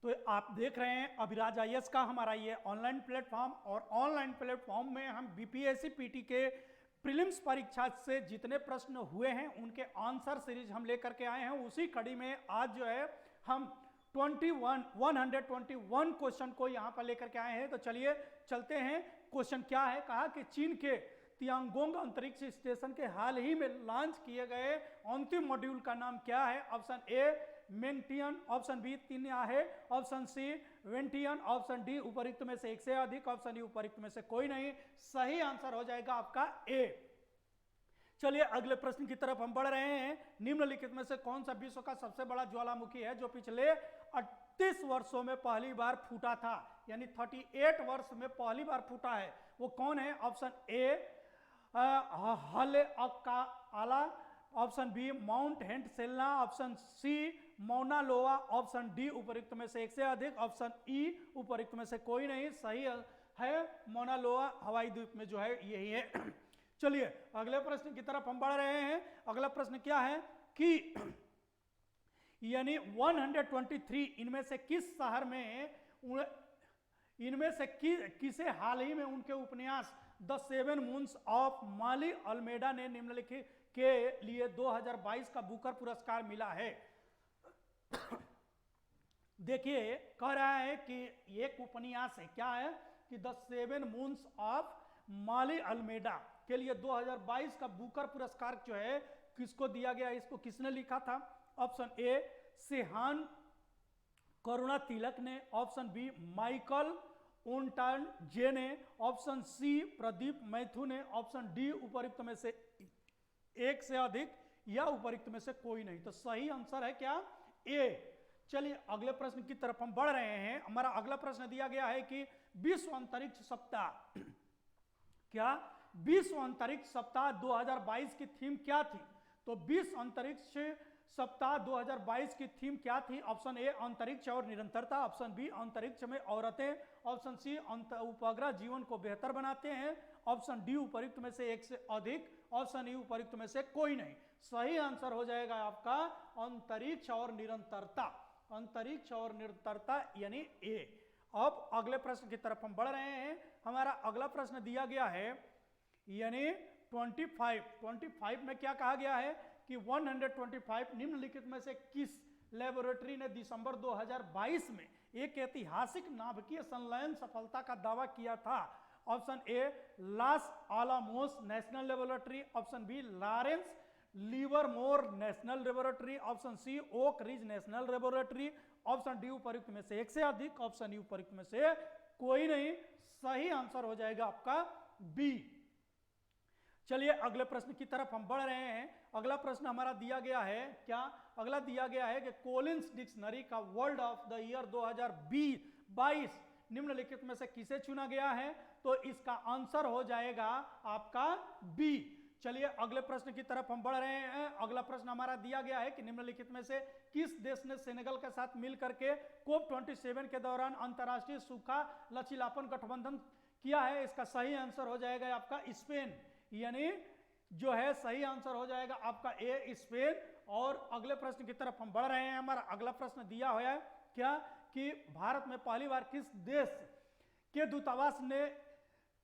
तो आप देख रहे हैं अभिराज आईएएस का हमारा ये ऑनलाइन प्लेटफॉर्म, और ऑनलाइन प्लेटफॉर्म में हम बीपीएससी पीटी के प्रीलिम्स परीक्षा से जितने प्रश्न हुए हैं उनके आंसर सीरीज हम लेकर के आए हैं। उसी कड़ी में आज जो है हम 121 क्वेश्चन को यहां पर लेकर के आए हैं। तो चलिए चलते हैं। क्वेश्चन क्या है, कहा कि चीन के तियांगोंग अंतरिक्ष स्टेशन के हाल ही में लॉन्च किए गए अंतिम मॉड्यूल का नाम क्या है? ऑप्शन ए मेंटियन, ऑप्शन बी तिन्या है, ऑप्शन सी वेंटियन, ऑप्शन डी उपरोक्त में से एक से अधिक, ऑप्शन डी उपरोक्त में से कोई नहीं। सही आंसर हो जाएगा आपका ए। चलिए अगले प्रश्न की तरफ हम बढ़ रहे हैं। निम्नलिखित में से कौन सा विश्व का सबसे बड़ा ज्वालामुखी है जो पिछले 38 वर्षों में पहली बार फूटा था? यानी 38 वर्ष में पहली बार फूटा है, वो कौन है? ऑप्शन ए हले आला, ऑप्शन बी माउंट हेंटसेल्ना, option C Mauna Loa, option D उपरोक्त में से एक से अधिक, ऑप्शन ई उपरोक्त में से कोई नहीं। सही है मौना लोआ हवाई द्वीप में जो है यही है। चलिए अगले प्रश्न की तरफ हम बढ़ रहे हैं। अगला प्रश्न क्या है कि यानी 123 इनमें से किस शहर में, इनमें से किसे हाल ही में उनके उपन्यास the seven moons of Maali Almeida ने निम्नलिखित के लिए 2022 का बुकर पुरस्कार मिला है? देखिए कह रहा है कि एक उपन्यास है, क्या है कि the seven moons of Maali Almeida के लिए 2022 का बुकर पुरस्कार जो है किसको दिया गया? इसको किसने लिखा था? ऑप्शन ए सेहान करुणा तिलक ने, ऑप्शन बी माइकल ओनटन जे ने, ऑप्शन सी प्रदीप मैथु ने, ऑप्शन डी उपरोक्त में से एक से अधिक या उपरोक्त में से कोई नहीं। तो सही आंसर है क्या? ए। चलिए अगले प्रश्न की तरफ हम बढ़ रहे हैं। हमारा अगला प्रश्न दिया गया है कि विश्व अंतरिक्ष सप्ताह, क्या विश्व अंतरिक्ष सप्ताह 2022 की थीम क्या थी? तो विश्व अंतरिक्ष सप्ताह 2022 की थीम क्या थी? ऑप्शन ए अंतरिक्ष और निरंतरता, ऑप्शन बी अंतरिक्ष में औरतें, ऑप्शन सी उपग्रह जीवन को बेहतर बनाते हैं, ऑप्शन डी उपरोक्त में से एक से अधिक, ऑप्शन ई उपरोक्त में से कोई नहीं। सही आंसर हो जाएगा आपका अंतरिक्ष और निरंतरता, अंतरिक्ष और निरंतरता यानी ए। अब अगले प्रश्न की तरफ हम बढ़ रहे हैं। हमारा अगला प्रश्न दिया गया है यानी 25 में क्या कहा गया है कि 125 निम्नलिखित में से किस लेबोरेटरी ने दिसंबर 2022 में एक ऐतिहासिक नाभिकीय संलयन सफलता का दावा किया था? Option A Los Alamos National Laboratory, option B Lawrence Livermore National Laboratory, option C Oak Ridge National Laboratory, option D उपरोक्त में से एक से अधिक, ऑप्शन ई उपरोक्त में से कोई नहीं। सही आंसर हो जाएगा आपका बी। चलिए अगले प्रश्न की तरफ हम बढ़ रहे हैं। अगला प्रश्न हमारा दिया गया है, क्या अगला दिया गया है कि कॉलिंस डिक्शनरी का वर्ड ऑफ द ईयर 2022 निम्नलिखित में से किसे चुना गया है? तो इसका आंसर हो जाएगा आपका बी। चलिए अगले प्रश्न की तरफ हम बढ़ रहे हैं। अगला प्रश्न हमारा दिया गया है कि निम्नलिखित में से किस देश ने सेनेगल के साथ मिलकर के COP27 के दौरान अंतरराष्ट्रीय सूखा लचीलापन गठबंधन किया है? इसका सही आंसर हो जाएगा आपका स्पेन, यानी जो है सही आंसर हो जाएगा आपका ए स्पेन। और अगले प्रश्न की तरफ हम बढ़ रहे हैं। हमारा अगला प्रश्न दिया हुआ है क्या कि भारत में पहली बार किस देश के दूतावास ने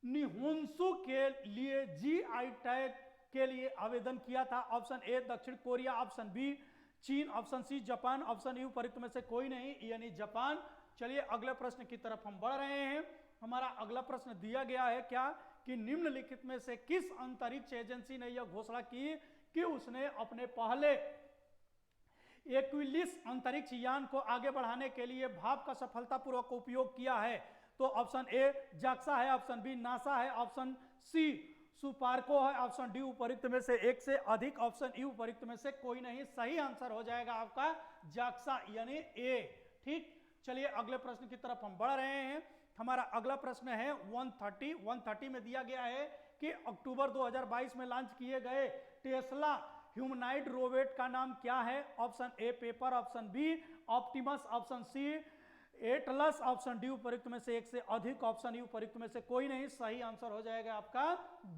निहुंसु के लिए जीआई टैग के लिए आवेदन किया था? ऑप्शन ए दक्षिण कोरिया, ऑप्शन बी चीन, option C Japan, option E उपरोक्त में से कोई नहीं यानी जापान। चलिए अगले प्रश्न की तरफ हम बढ़ रहे हैं। हमारा अगला प्रश्न दिया गया है क्या कि निम्नलिखित में से किस अंतरिक्ष एजेंसी ने यह घोषणा की कि उसने अपने पहले एक्विलिस अंतरिक्ष यान को आगे बढ़ाने के लिए भाप का सफलतापूर्वक उपयोग किया है? तो ऑप्शन ए जाक्सा है, ऑप्शन बी नासा है, ऑप्शन सी सुपार्को है, ऑप्शन डी उपरोक्त में से एक से अधिक, ऑप्शन ई उपरोक्त में से कोई नहीं। सही आंसर हो जाएगा आपका जाक्सा यानी ए। ठीक, चलिए अगले प्रश्न की तरफ हम बढ़ रहे हैं। हमारा अगला प्रश्न है 130 में दिया गया है कि अक्टूबर 2022 में लॉन्च किए गए टेस्ला ह्यूमनॉइड रोबोट का नाम क्या है? Option A paper, option B Optimus, option C Atlas, option D उपरोक्त में से एक से अधिक, ऑप्शन ई उपरोक्त में से कोई नहीं। सही आंसर हो जाएगा आपका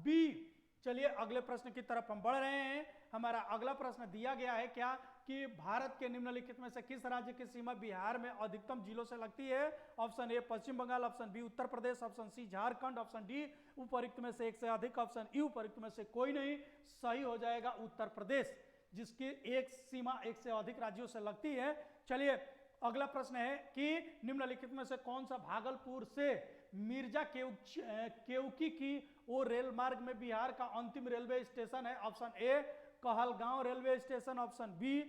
बी। चलिए अगले प्रश्न की तरफ हम बढ़ रहे हैं। हमारा अगला प्रश्न दिया गया है क्या कि भारत के निम्नलिखित में से किस राज्य की सीमा बिहार में अधिकतम जिलों से लगती है? ऑप्शन ए पश्चिम Bengal, option B Uttar Pradesh, option C Jharkhand, option D उपरोक्त में से एक से अधिक, ऑप्शन ई उपरोक्त में से कोई नहीं। सही हो जाएगा उत्तर प्रदेश, जिसकी एक सीमा एक से अधिक राज्यों से लगती है। चलिए अगला प्रश्न है कि निम्नलिखित में से कौन सा भागलपुर से मिर्जा केवकी की ओर रेल मार्ग में बिहार का अंतिम रेलवे स्टेशन है? Option A Kahalgaon railway station, option B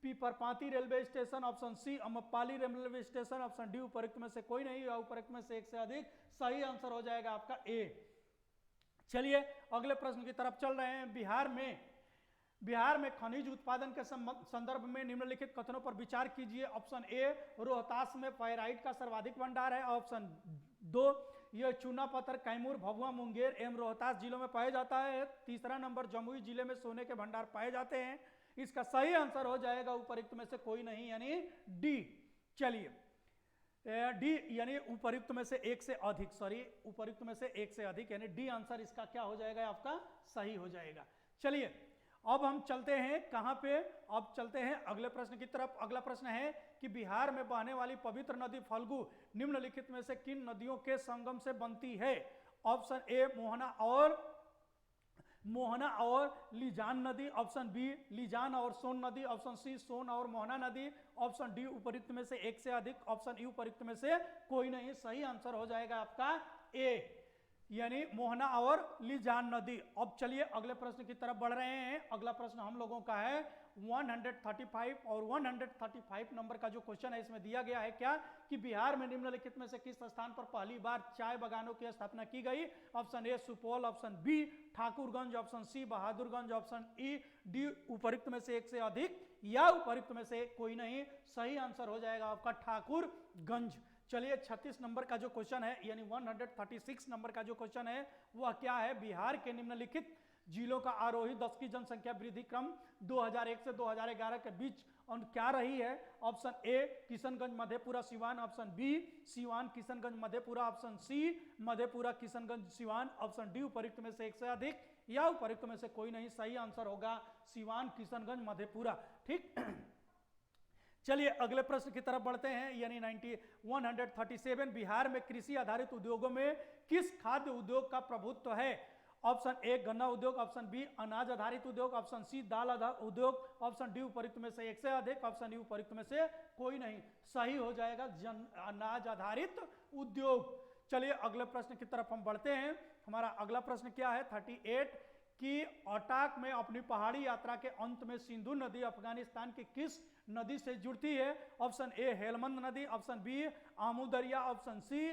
Pirpainti railway station, option C Amrapali railway station, option D उपरोक्त में से कोई नहीं या उपरोक्त में से एक से अधिक। सही आंसर हो जाएगा आपका ए। चलिए अगले प्रश्न की तरफ चल रहे हैं। बिहार में खनिज उत्पादन के संदर्भ में निम्नलिखित कथनों पर विचार कीजिए। ऑप्शन ए रोहतास में फेराइट का सर्वाधिक भंडार है, ऑप्शन दो यह चूना पत्थर कैमूर, भभुआ, मुंगेर एवं रोहतास जिलों में पाया जाता है, तीसरा नंबर जमुई जिले में सोने के भंडार पाए जाते हैं। इसका सही आंसर हो जाएगा उपरोक्त में से कोई नहीं यानी डी। चलिए डी यानी उपरोक्त में से एक से अधिक, सॉरी उपरोक्त में से एक से अधिक यानी डी आंसर इसका क्या हो जाएगा आपका सही हो जाएगा। चलिए अब हम चलते हैं कहां पे, अब चलते हैं अगले प्रश्न की तरफ। अगला प्रश्न है कि बिहार में बहने वाली पवित्र नदी फल्गु निम्नलिखित में से किन नदियों के संगम से बनती है? ऑप्शन ए मोहना और लीजान नदी, ऑप्शन बी लीजान और सोन नदी, ऑप्शन सी सोन और मोहना नदी, ऑप्शन डी उपरोक्त में से एक से अधिक, ऑप्शन ई उपरोक्त में से कोई नहीं। सही आंसर हो जाएगा आपका ए यानी मोहना और लीजान नदी। अब चलिए अगले प्रश्न की तरफ बढ़ रहे हैं। अगला प्रश्न हम लोगों का है 135 और 135 नंबर का जो क्वेश्चन है इसमें दिया गया है क्या कि बिहार में निम्नलिखित में से किस स्थान पर पहली बार चाय बागानों की स्थापना की गई? Option A Supaul, option B Thakurganj, option C Bahadurganj, option E D उपरोक्त में से एक से अधिक या उपरोक्त में से कोई नहीं। सही आंसर हो जाएगा आपका ठाकुरगंज। चलिए 36 नंबर का जो क्वेश्चन है यानी 136 नंबर का जो क्वेश्चन है वह क्या है? बिहार के निम्नलिखित जिलों का आरोही 10 की जनसंख्या वृद्धि क्रम 2001 से 2011 के बीच क्या रही है? Option A Kishanganj Madhepura Siwan, option B Siwan Kishanganj Madhepura, option C Madhepura Kishanganj Siwan, option D उपरोक्त में से एक से अधिक या उपरोक्त में से कोई नहीं। सही आंसर होगा सिवान किशनगंज मधेपुरा। ठीक चलिए अगले प्रश्न की तरफ बढ़ते हैं यानी 137 बिहार में कृषि आधारित उद्योगों में किस खाद्य उद्योग का प्रभुत्व है? ऑप्शन ए गन्ना उद्योग, ऑप्शन बी अनाज आधारित उद्योग, ऑप्शन सी दाल आधारित उद्योग, ऑप्शन डी उपरोक्त में से एक से अधिक, ऑप्शन ई उपरोक्त में से कोई नहीं। सही हो जाएगा अनाज आधारित उद्योग। चलिए अगले प्रश्न की तरफ हम बढ़ते हैं। हमारा अगला प्रश्न क्या है 38 कि अटाक में अपनी पहाड़ी यात्रा के अंत में सिंधु नदी अफगानिस्तान की किस नदी से जुड़ती है? ऑप्शन ए हेलमंद नदी, ऑप्शन बी आमू दरिया, ऑप्शन सी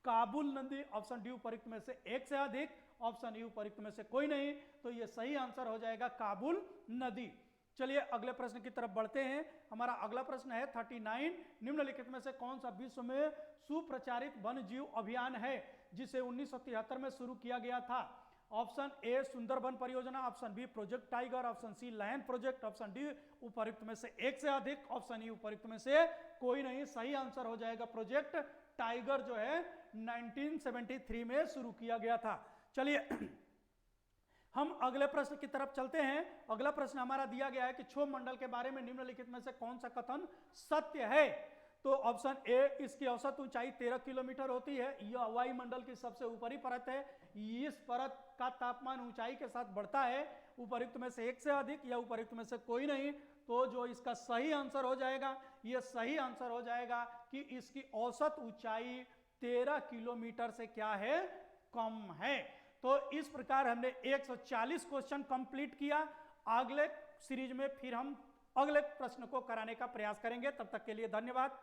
काबुल नदी, ऑप्शन डी उपरोक्त में से एक से अधिक, ऑप्शन ई उपरोक्त में से कोई नहीं। तो ये सही आंसर हो जाएगा काबुल नदी। चलिए अगले प्रश्न की तरफ बढ़ते हैं। हमारा अगला प्रश्न है 39 निम्नलिखित में से कौन सा विश्व में सुप्रचारित वन्य जीव अभियान है जिसे 1973 में शुरू किया गया था? ऑप्शन ए सुंदरबन परियोजना, option B project tiger, option C lion project, option D उपरोक्त में से एक से अधिक, ऑप्शन ई उपरोक्त में से कोई नहीं। सही आंसर हो जाएगा प्रोजेक्ट टाइगर जो है 1973 में शुरू किया गया था। चलिए हम अगले प्रश्न की तरफ चलते हैं। अगला प्रश्न हमारा दिया गया है कि क्षोभ मंडल के बारे में निम्नलिखित में से कौन सा कथन सत्य है? तो ऑप्शन ए इसकी औसत ऊंचाई 13 किलोमीटर होती है, यह वायुमंडल की सबसे ऊपरी परत है, इस परत का तापमान ऊंचाई के साथ बढ़ता है, उपरोक्त में से एक से अधिक या उपरोक्त में से कोई नहीं। तो जो इसका सही आंसर हो जाएगा यह सही आंसर हो जाएगा कि इसकी औसत ऊंचाई 13 किलोमीटर से क्या है कम है। तो इस प्रकार हमने 140 क्वेश्चन कंप्लीट किया। अगले सीरीज में फिर हम अगले प्रश्न को कराने का प्रयास करेंगे। तब तक के लिए धन्यवाद।